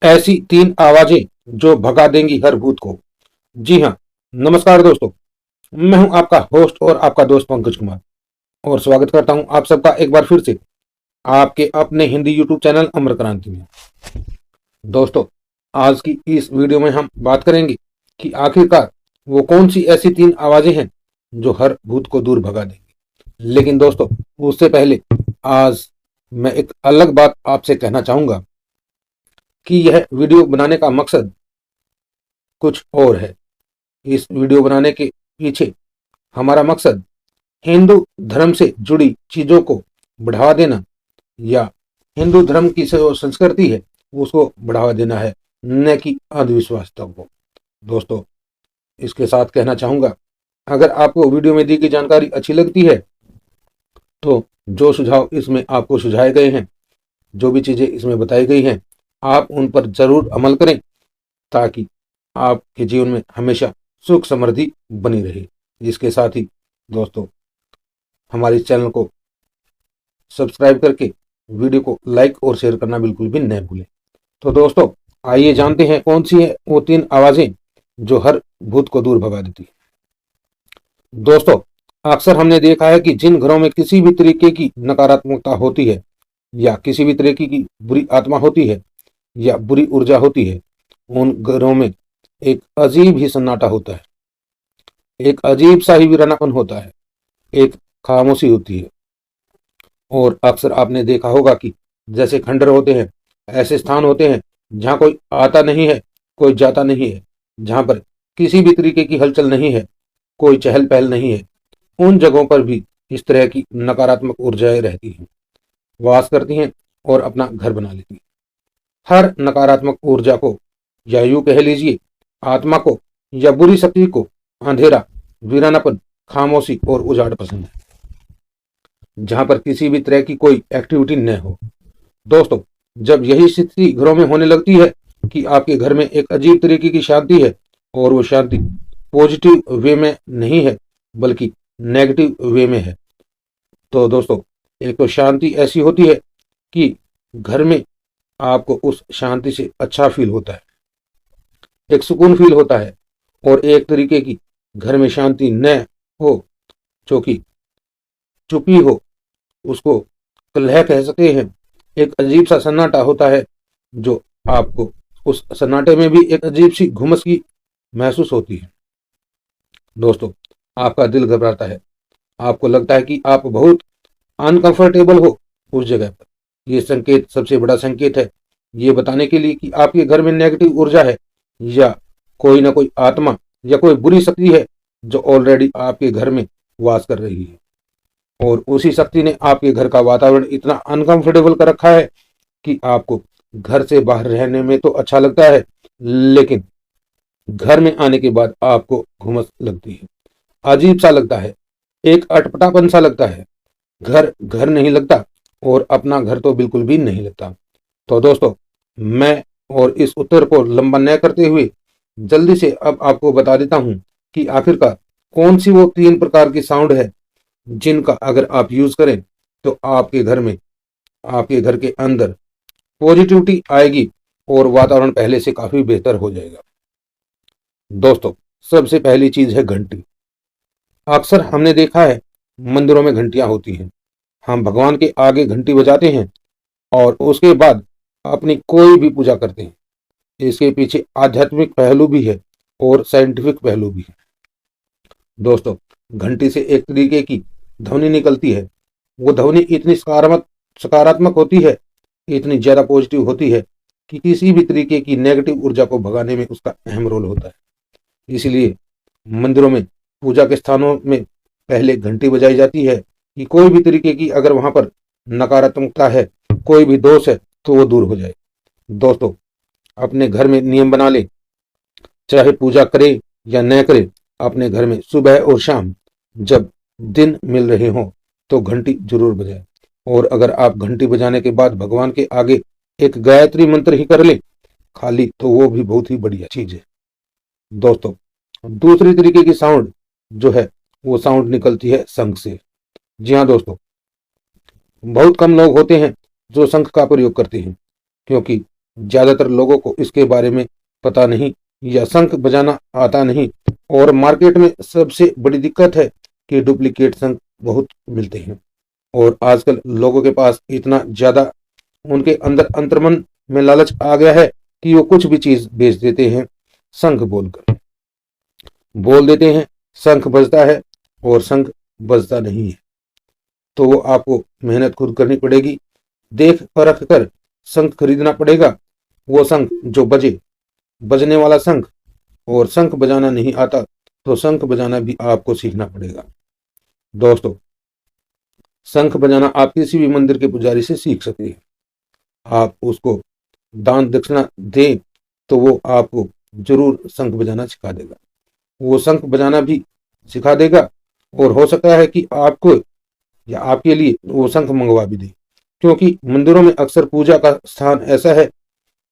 ऐसी तीन आवाजें जो भगा देंगी हर भूत को। जी हाँ, नमस्कार दोस्तों। मैं हूं आपका होस्ट और आपका दोस्त पंकज कुमार और स्वागत करता हूं आप सबका एक बार फिर से आपके अपने हिंदी यूट्यूब चैनल अमर क्रांति में। दोस्तों, आज की इस वीडियो में हम बात करेंगे कि आखिरकार वो कौन सी ऐसी तीन आवाजें हैं जो हर भूत को दूर भगा देंगी। लेकिन दोस्तों, उससे पहले आज मैं एक अलग बात आपसे कहना चाहूंगा कि यह वीडियो बनाने का मकसद कुछ और है। इस वीडियो बनाने के पीछे हमारा मकसद हिंदू धर्म से जुड़ी चीजों को बढ़ावा देना या हिंदू धर्म की जो संस्कृति है उसको बढ़ावा देना है, न कि अंधविश्वासों को। दोस्तों, इसके साथ कहना चाहूंगा, अगर आपको वीडियो में दी गई जानकारी अच्छी लगती है तो जो सुझाव इसमें आपको सुझाए गए हैं, जो भी चीजें इसमें बताई गई हैं, आप उन पर जरूर अमल करें ताकि आपके जीवन में हमेशा सुख समृद्धि बनी रहे। इसके साथ ही दोस्तों, हमारे चैनल को सब्सक्राइब करके वीडियो को लाइक और शेयर करना बिल्कुल भी न भूलें। तो दोस्तों, आइए जानते हैं कौन सी है वो तीन आवाजें जो हर भूत को दूर भगा देती है। दोस्तों, अक्सर हमने देखा है कि जिन घरों में किसी भी तरीके की नकारात्मकता होती है या किसी भी तरीके की बुरी आत्मा होती है या बुरी ऊर्जा होती है, उन घरों में एक अजीब ही सन्नाटा होता है, एक अजीब सा ही वीरानापन होता है, एक खामोशी होती है। और अक्सर आपने देखा होगा कि जैसे खंडर होते हैं, ऐसे स्थान होते हैं जहां कोई आता नहीं है, कोई जाता नहीं है, जहां पर किसी भी तरीके की हलचल नहीं है, कोई चहल पहल नहीं है। उन जगहों पर भी इस तरह की नकारात्मक ऊर्जाएं रहती हैं, वास करती हैं और अपना घर बना लेती हैं। हर नकारात्मक ऊर्जा को, या यूं कह लीजिए आत्मा को या बुरी शक्ति को, अंधेरा, वीरानापन, खामोशी और उजाड़ पसंद है, जहां पर किसी भी तरह की कोई एक्टिविटी न हो। दोस्तों, जब यही स्थिति घरों में होने लगती है कि आपके घर में एक अजीब तरीके की शांति है और वो शांति पॉजिटिव वे में नहीं है बल्कि नेगेटिव वे में है, तो दोस्तों, एक तो शांति ऐसी होती है कि घर में आपको उस शांति से अच्छा फील होता है, एक सुकून फील होता है। और एक तरीके की घर में शांति न हो, जो कि चुप्पी हो, उसको कलह कह सकते हैं, एक अजीब सा सन्नाटा होता है जो आपको उस सन्नाटे में भी एक अजीब सी घुमस की महसूस होती है। दोस्तों, आपका दिल घबराता है, आपको लगता है कि आप बहुत अनकंफर्टेबल हो उस जगह पर। यह संकेत सबसे बड़ा संकेत है, ये बताने के लिए कि आपके घर में नेगेटिव ऊर्जा है या कोई ना कोई आत्मा या कोई बुरी शक्ति है जो ऑलरेडी आपके घर में वास कर रही है। और उसी शक्ति ने आपके घर का वातावरण इतना अनकंफर्टेबल कर रखा है कि आपको घर से बाहर रहने में तो अच्छा लगता है, लेकिन घर में आने के बाद आपको घुमस लगती है, अजीब सा लगता है, एक अटपटापन सा लगता है। घर घर नहीं लगता और अपना घर तो बिल्कुल भी नहीं लगता। तो दोस्तों, मैं और इस उत्तर को लंबा न करते हुए जल्दी से अब आपको बता देता हूं कि आखिरकार कौन सी वो तीन प्रकार की साउंड है जिनका अगर आप यूज करें तो आपके घर में, आपके घर के अंदर पॉजिटिविटी आएगी और वातावरण पहले से काफी बेहतर हो जाएगा। दोस्तों, सबसे पहली चीज है घंटी। अक्सर हमने देखा है मंदिरों में घंटियां होती हैं, हम भगवान के आगे घंटी बजाते हैं और उसके बाद अपनी कोई भी पूजा करते हैं। इसके पीछे आध्यात्मिक पहलू भी है और साइंटिफिक पहलू भी है। दोस्तों, घंटी से एक तरीके की ध्वनि निकलती है, वो ध्वनि इतनी सकारात्मक होती है, इतनी ज्यादा पॉजिटिव होती है कि किसी भी तरीके की नेगेटिव ऊर्जा को भगाने में उसका अहम रोल होता है। इसलिए मंदिरों में, पूजा के स्थानों में पहले घंटी बजाई जाती है कि कोई भी तरीके की अगर वहां पर नकारात्मकता है, कोई भी दोष है, तो वो दूर हो जाए। दोस्तों, अपने घर में नियम बना ले, चाहे पूजा करे या न करे, अपने घर में सुबह और शाम जब दिन मिल रहे हों तो घंटी जरूर बजाए। और अगर आप घंटी बजाने के बाद भगवान के आगे एक गायत्री मंत्र ही कर ले खाली, तो वो भी बहुत ही बढ़िया चीज है। दोस्तों, दूसरी तरीके की साउंड जो है वो साउंड निकलती है शंख से। जी हाँ दोस्तों, बहुत कम लोग होते हैं जो शंख का प्रयोग करते हैं, क्योंकि ज्यादातर लोगों को इसके बारे में पता नहीं या शंख बजाना आता नहीं। और मार्केट में सबसे बड़ी दिक्कत है कि डुप्लीकेट शंख बहुत मिलते हैं। और आजकल लोगों के पास इतना ज्यादा उनके अंदर अंतर्मन में लालच आ गया है कि वो कुछ भी चीज बेच देते हैं शंख बोलकर। बोल देते हैं शंख बजता है और शंख बजता नहीं है। तो वो आपको मेहनत खुद करनी पड़ेगी, देख परख कर शंख खरीदना पड़ेगा, वो शंख जो बजे, बजने वाला शंख। और शंख बजाना नहीं आता तो शंख बजाना भी आपको सीखना पड़ेगा। दोस्तों, शंख बजाना आप किसी भी मंदिर के पुजारी से सीख सकते हैं। आप उसको दान दक्षिणा दें तो वो आपको जरूर शंख बजाना सिखा देगा। वो शंख बजाना भी सिखा देगा और हो सकता है कि आपको या आपके लिए वो शंख मंगवा भी दे, क्योंकि मंदिरों में अक्सर पूजा का स्थान ऐसा है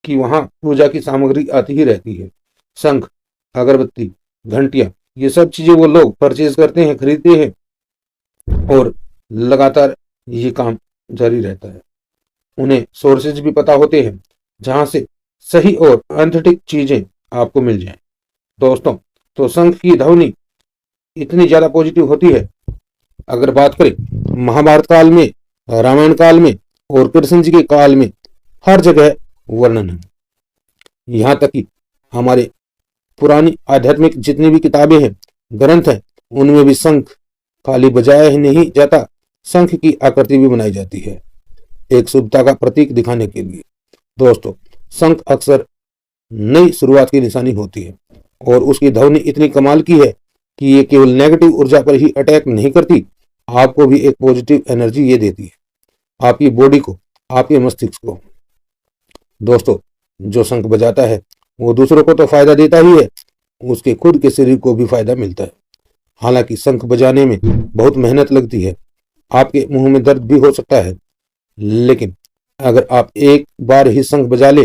कि वहां पूजा की सामग्री आती ही रहती है। शंख, अगरबत्ती, घंटियां, ये सब चीजें वो लोग परचेज करते हैं, खरीदते हैं और लगातार ये काम जारी रहता है। उन्हें सोर्सेज भी पता होते हैं जहां से सही और ऑथेंटिक चीजें आपको मिल जाएं। दोस्तों, तो शंख की ध्वनि इतनी ज्यादा पॉजिटिव होती है। अगर बात करें महाभारत काल में, रामायण काल में और कृष्ण जी के काल में, हर जगह वर्णन है। यहाँ तक कि हमारे पुरानी आध्यात्मिक जितनी भी किताबें हैं, ग्रंथ हैं, उनमें भी शंख खाली बजाया ही नहीं जाता, शंख की आकृति भी बनाई जाती है एक शुभता का प्रतीक दिखाने के लिए। दोस्तों, शंख अक्सर नई शुरुआत की निशानी होती है और उसकी ध्वनि इतनी कमाल की है कि ये केवल नेगेटिव ऊर्जा पर ही अटैक नहीं करती, आपको भी एक पॉजिटिव एनर्जी ये देती है, आपकी बॉडी को, आपके मस्तिष्क को। दोस्तों, जो शंख बजाता है वो दूसरों को तो फायदा देता ही है, उसके खुद के शरीर को भी फायदा मिलता है। हालांकि शंख बजाने में बहुत मेहनत लगती है, आपके मुंह में दर्द भी हो सकता है, लेकिन अगर आप एक बार ही शंख बजा ले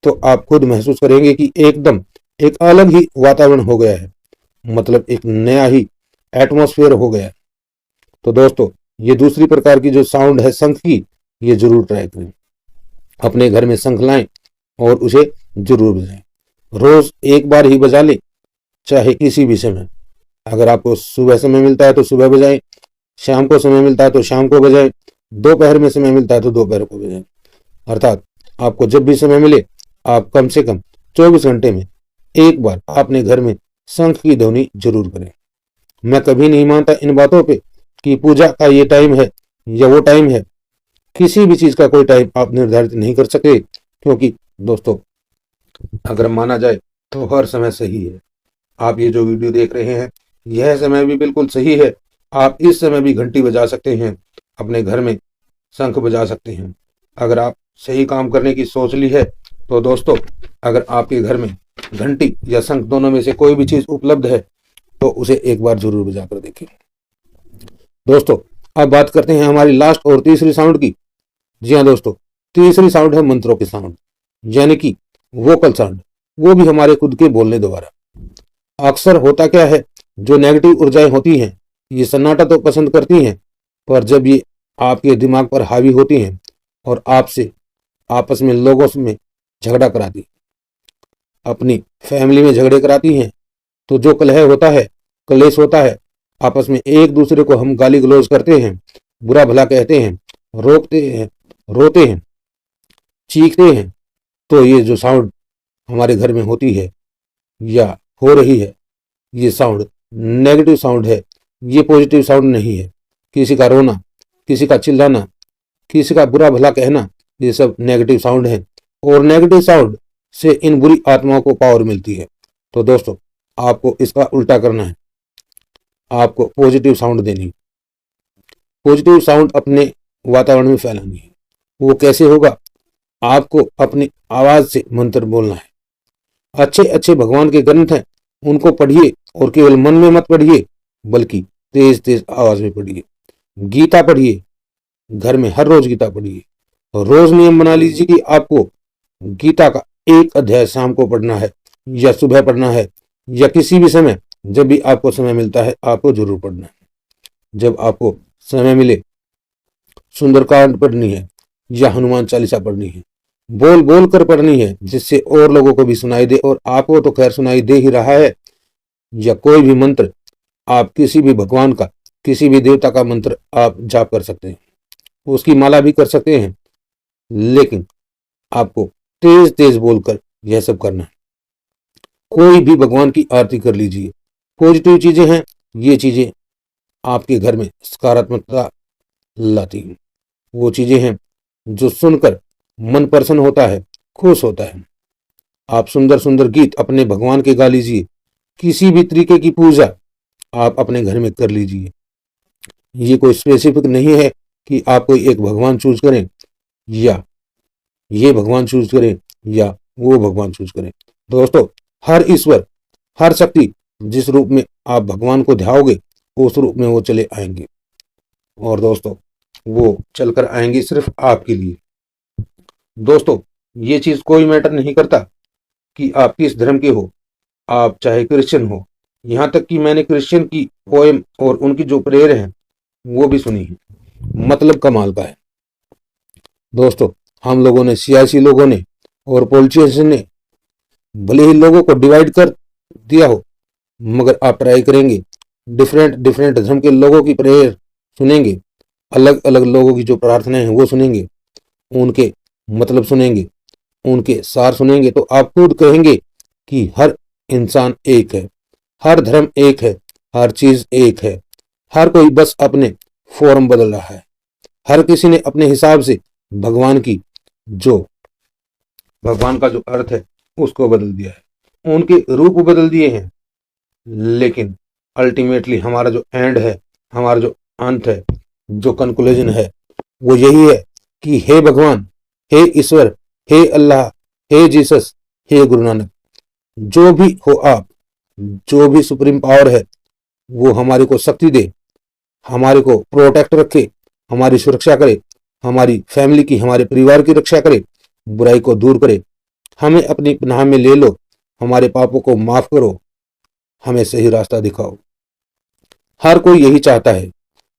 तो आप खुद महसूस करेंगे कि एकदम एक अलग ही वातावरण हो गया है, मतलब एक नया ही एटमॉस्फेयर हो गया है। तो दोस्तों, ये दूसरी प्रकार की जो साउंड है शंख की, ये जरूर ट्राई करें। अपने घर में शंख लाएं और उसे जरूर बजाएं। रोज एक बार ही बजा लें, चाहे किसी भी समय। अगर आपको सुबह समय मिलता है तो सुबह बजाएं, शाम को समय मिलता है तो शाम को बजाएं, दोपहर में समय मिलता है तो दोपहर को बजाएं। अर्थात आपको जब भी समय मिले आप कम से कम 24 घंटे में एक बार अपने घर में शंख की ध्वनि जरूर करें। मैं कभी नहीं मानता इन बातों पे कि पूजा का ये टाइम है या वो टाइम है। किसी भी चीज का कोई टाइम आप निर्धारित नहीं कर सके, क्योंकि दोस्तों अगर माना जाए तो हर समय सही है। आप ये जो वीडियो देख रहे हैं, यह समय भी बिल्कुल सही है। आप इस समय भी घंटी बजा सकते हैं, अपने घर में शंख बजा सकते हैं। अगर आप सही काम करने की सोच ली है तो दोस्तों, अगर आपके घर में घंटी या शंख दोनों में से कोई भी चीज उपलब्ध है तो उसे एक बार जरूर बजा कर देखें। दोस्तों, अब बात करते हैं हमारी लास्ट और तीसरी साउंड की। जी हाँ दोस्तों, तीसरी साउंड है मंत्रों की साउंड, यानी कि वोकल साउंड, वो भी हमारे खुद के बोलने द्वारा। अक्सर होता क्या है, जो नेगेटिव ऊर्जाएं होती हैं ये सन्नाटा तो पसंद करती हैं, पर जब ये आपके दिमाग पर हावी होती हैं और आपसे आपस में लोगों में झगड़ा कराती, अपनी फैमिली में झगड़े कराती हैं, तो जो कलह होता है, कलेश होता है, आपस में एक दूसरे को हम गाली गलौज करते हैं, बुरा भला कहते हैं, रोकते हैं, रोते हैं, चीखते हैं, तो ये जो साउंड हमारे घर में होती है या हो रही है, ये साउंड नेगेटिव साउंड है, ये पॉजिटिव साउंड नहीं है। किसी का रोना, किसी का चिल्लाना, किसी का बुरा भला कहना, ये सब नेगेटिव साउंड है और नेगेटिव साउंड से इन बुरी आत्माओं को पावर मिलती है। तो दोस्तों, आपको इसका उल्टा करना है, आपको पॉजिटिव साउंड देनी, पॉजिटिव साउंड अपने वातावरण में फैलानी है। वो कैसे होगा? आपको अपनी आवाज से मंत्र बोलना है। अच्छे अच्छे भगवान के ग्रंथ हैं, उनको पढ़िए और केवल मन में मत पढ़िए, बल्कि तेज तेज आवाज में पढ़िए। गीता पढ़िए, घर में हर रोज गीता पढ़िए। रोज नियम बना लीजिए कि आपको गीता का एक अध्याय शाम को पढ़ना है या सुबह पढ़ना है या किसी भी समय, जब भी आपको समय मिलता है आपको जरूर पढ़ना है। जब आपको समय मिले सुंदरकांड पढ़नी है या हनुमान चालीसा पढ़नी है बोल बोल कर पढ़नी है, जिससे और लोगों को भी सुनाई दे, और आपको तो खैर सुनाई दे ही रहा है। या कोई भी मंत्र, आप किसी भी भगवान का, किसी भी देवता का मंत्र आप जाप कर सकते हैं, उसकी माला भी कर सकते हैं, लेकिन आपको तेज तेज बोलकर यह सब करना है। कोई भी भगवान की आरती कर लीजिए, पॉजिटिव चीजें हैं, ये चीजें आपके घर में सकारात्मकता लाती हैं। वो चीजें हैं जो सुनकर मन प्रसन्न होता है, खुश होता है। आप सुंदर सुंदर गीत अपने भगवान के गा लीजिए, किसी भी तरीके की पूजा आप अपने घर में कर लीजिए। ये कोई स्पेसिफिक नहीं है कि आप कोई एक भगवान चूज करें, या ये भगवान चूज करें, या वो भगवान चूज करें। दोस्तों, हर ईश्वर, हर शक्ति, जिस रूप में आप भगवान को ध्याओगे, उस रूप में वो चले आएंगे। और दोस्तों, वो चलकर आएंगे सिर्फ आपके लिए। दोस्तों, ये चीज कोई मैटर नहीं करता कि आप किस धर्म के हो, आप चाहे क्रिश्चियन हो। यहाँ तक कि मैंने क्रिश्चियन की पोएम और उनकी जो प्रेयर है वो भी सुनी है, मतलब कमाल का है। दोस्तों, हम लोगों ने, सियासी लोगों ने और पॉलिटिशियन ने भले ही लोगों को डिवाइड कर दिया हो, मगर आप ट्राई करेंगे, डिफरेंट डिफरेंट धर्म के लोगों की प्रेयर सुनेंगे, अलग अलग लोगों की जो प्रार्थनाएं हैं वो सुनेंगे, उनके मतलब सुनेंगे, उनके सार सुनेंगे, तो आप खुद कहेंगे कि हर इंसान एक है, हर धर्म एक है, हर चीज एक है। हर कोई बस अपने फॉर्म बदल रहा है। हर किसी ने अपने हिसाब से भगवान की जो भगवान का जो अर्थ है उसको बदल दिया है, उनके रूप बदल दिए हैं। लेकिन अल्टीमेटली हमारा जो एंड है, हमारा जो अंत है, जो कंक्लूजन है, वो यही है कि हे भगवान, हे ईश्वर, हे अल्लाह, हे जीसस, हे गुरु नानक, जो भी हो आप, जो भी सुप्रीम पावर है, वो हमारे को शक्ति दे, हमारे को प्रोटेक्ट रखे, हमारी सुरक्षा करे, हमारी फैमिली की, हमारे परिवार की रक्षा करे, बुराई को दूर करे, हमें अपनी पनाह में ले लो, हमारे पापों को माफ करो, हमें सही रास्ता दिखाओ। हर कोई यही चाहता है।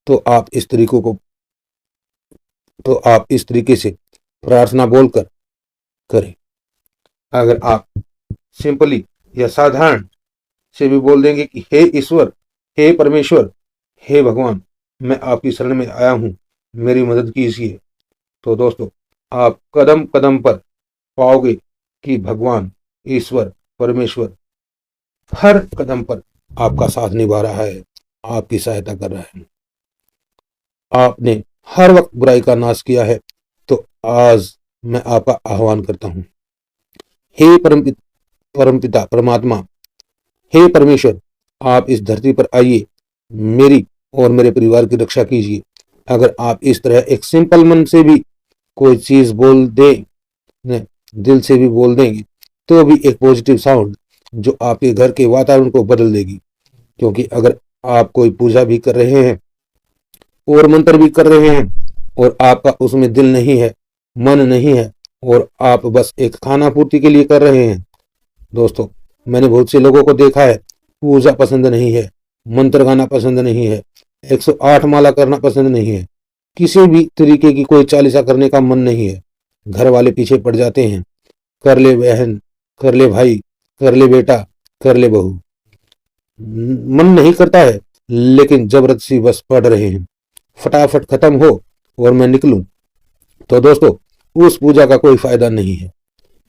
तो आप इस तरीकों को, तो आप इस तरीके से प्रार्थना बोलकर करें। अगर आप सिंपली या साधारण से भी बोल देंगे कि हे ईश्वर, हे परमेश्वर, हे भगवान, मैं आपकी शरण में आया हूं, मेरी मदद कीजिए, तो दोस्तों, आप कदम कदम पर पाओगे कि भगवान, ईश्वर, परमेश्वर हर कदम पर आपका साथ निभा रहा है, आपकी सहायता कर रहा है। आपने हर वक्त बुराई का नाश किया है, तो आज मैं आपका आह्वान करता हूं, हे परमपिता परमात्मा, हे परमेश्वर, आप इस धरती पर आइए, मेरी और मेरे परिवार की रक्षा कीजिए। अगर आप इस तरह एक सिंपल मन से भी कोई चीज बोल दें, दिल से भी बोल देंगे, तो भी एक पॉजिटिव साउंड जो आपके घर के वातावरण को बदल देगी। क्योंकि अगर आप कोई पूजा भी कर रहे हैं और मंत्र भी कर रहे हैं, और आपका उसमें दिल नहीं है, मन नहीं है, और आप बस एक खाना पूर्ति के लिए कर रहे हैं, दोस्तों, मैंने बहुत से लोगों को देखा है, पूजा पसंद नहीं है, मंत्र गाना पसंद नहीं है, 108 माला करना पसंद नहीं है, किसी भी तरीके की कोई चालीसा करने का मन नहीं है। घर वाले पीछे पड़ जाते हैं, कर ले बहन, कर ले भाई, कर ले बेटा, कर ले बहू। मन नहीं करता है, लेकिन जबरदस्ती बस पढ़ रहे हैं, फटाफट खत्म हो और मैं निकलूं। तो दोस्तों, उस पूजा का कोई फायदा नहीं है,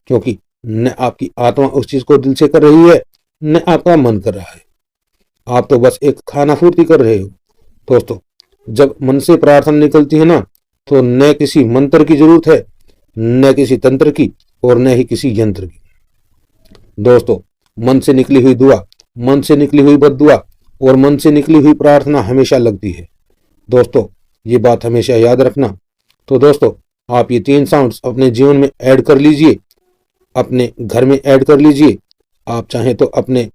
क्योंकि न आपकी आत्मा उस चीज को दिल से कर रही है, न आपका मन कर रहा है। आप तो बस एक खाना पूर्ति कर रहे हो। दोस्तों, जब मन से प्रार्थना निकलती है ना, तो न किसी मंत्र की जरूरत है, न किसी तंत्र की, और न ही किसी यंत्र की। दोस्तों, मन से निकली हुई दुआ, मन से निकली हुई बद्दुआ और मन से निकली हुई प्रार्थना हमेशा लगती है। दोस्तों, ये बात हमेशा याद रखना। तो दोस्तों, आप ये 3 साउंड्स अपने जीवन में ऐड कर लीजिए, अपने घर में ऐड कर लीजिए। आप चाहें तो अपने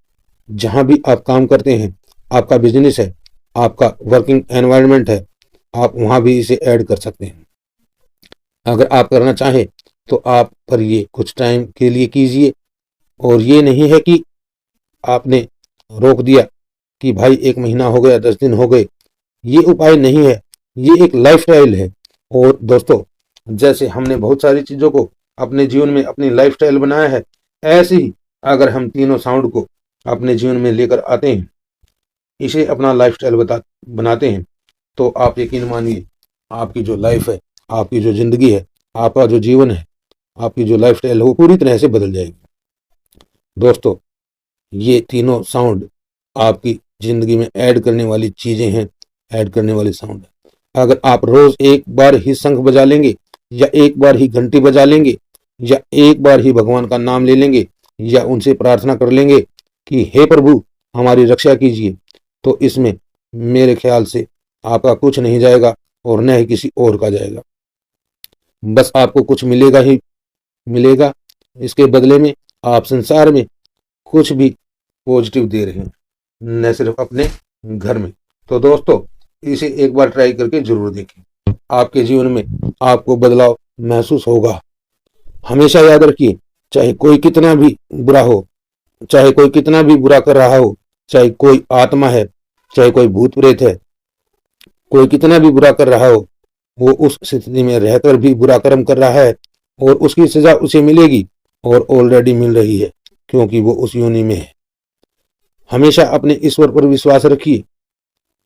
जहां भी आप काम करते हैं, आपका बिजनेस है, आपका वर्किंग एनवायरनमेंट है, आप वहां भी इसे ऐड कर सकते हैं। अगर आप करना चाहें तो आप पर ये कुछ टाइम के लिए कीजिए, और ये नहीं है कि आपने रोक दिया कि भाई 1 महीना हो गया, 10 दिन हो गए। ये उपाय नहीं है, ये एक लाइफस्टाइल है। और दोस्तों, जैसे हमने बहुत सारी चीजों को अपने जीवन में अपनी लाइफस्टाइल बनाया है, ऐसे ही अगर हम तीनों साउंड को अपने जीवन में लेकर आते हैं, इसे अपना लाइफस्टाइल बनाते हैं, तो आप यकीन मानिए आपकी जो लाइफ है, आपकी जो जिंदगी है, आपका जो जीवन है, आपकी जो लाइफस्टाइल है वो पूरी तरह से बदल जाएगी। दोस्तों, ये तीनों साउंड आपकी जिंदगी में ऐड करने वाली चीजें हैं, ऐड करने वाली साउंड है। अगर आप रोज एक बार ही शंख बजा लेंगे, या एक बार ही घंटी बजा लेंगे, या एक बार ही भगवान का नाम ले लेंगे, या उनसे प्रार्थना कर लेंगे कि हे प्रभु हमारी रक्षा कीजिए, तो इसमें मेरे ख्याल से आपका कुछ नहीं जाएगा और न ही किसी और का जाएगा। बस आपको कुछ मिलेगा ही मिलेगा। इसके बदले में आप संसार में कुछ भी पॉजिटिव दे रहे हैं, न सिर्फ अपने घर में। तो दोस्तों, इसे एक बार ट्राई करके जरूर देखें, आपके जीवन में आपको बदलाव महसूस होगा। हमेशा याद रखिए, चाहे कोई कितना भी बुरा हो, चाहे कोई कितना भी बुरा कर रहा हो, चाहे कोई आत्मा है, चाहे कोई भूत प्रेत है, कोई कितना भी बुरा कर रहा हो, वो उस स्थिति में रहकर भी बुरा कर्म कर रहा है और उसकी सजा उसे मिलेगी, और ऑलरेडी मिल रही है, क्योंकि वो उस योनि में है। हमेशा अपने ईश्वर पर विश्वास रखिए,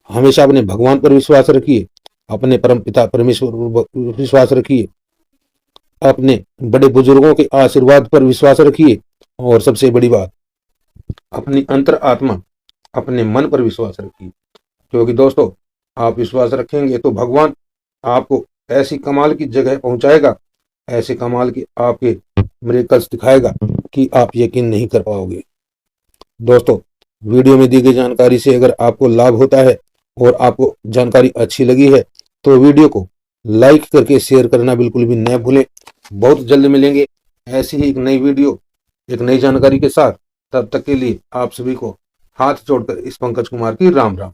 हमेशा अपने भगवान पर विश्वास रखिए, अपने परम पिता परमेश्वर पर विश्वास रखिए, अपने बड़े बुजुर्गों के आशीर्वाद पर विश्वास रखिए, और सबसे बड़ी बात, अपनी अंतर आत्मा, अपने मन पर विश्वास रखिए। क्योंकि दोस्तों, आप विश्वास रखेंगे तो भगवान आपको ऐसी कमाल की जगह पहुंचाएगा, ऐसे कमाल के आपके मिरेकल्स दिखाएगा कि आप यकीन नहीं कर पाओगे। दोस्तों, वीडियो में दी गई जानकारी से अगर आपको लाभ होता है और आपको जानकारी अच्छी लगी है, तो वीडियो को लाइक करके शेयर करना बिल्कुल भी न भूलें। बहुत जल्द मिलेंगे ऐसी ही एक नई वीडियो, एक नई जानकारी के साथ। तब तक के लिए आप सभी को हाथ जोड़कर इस पंकज कुमार की राम राम।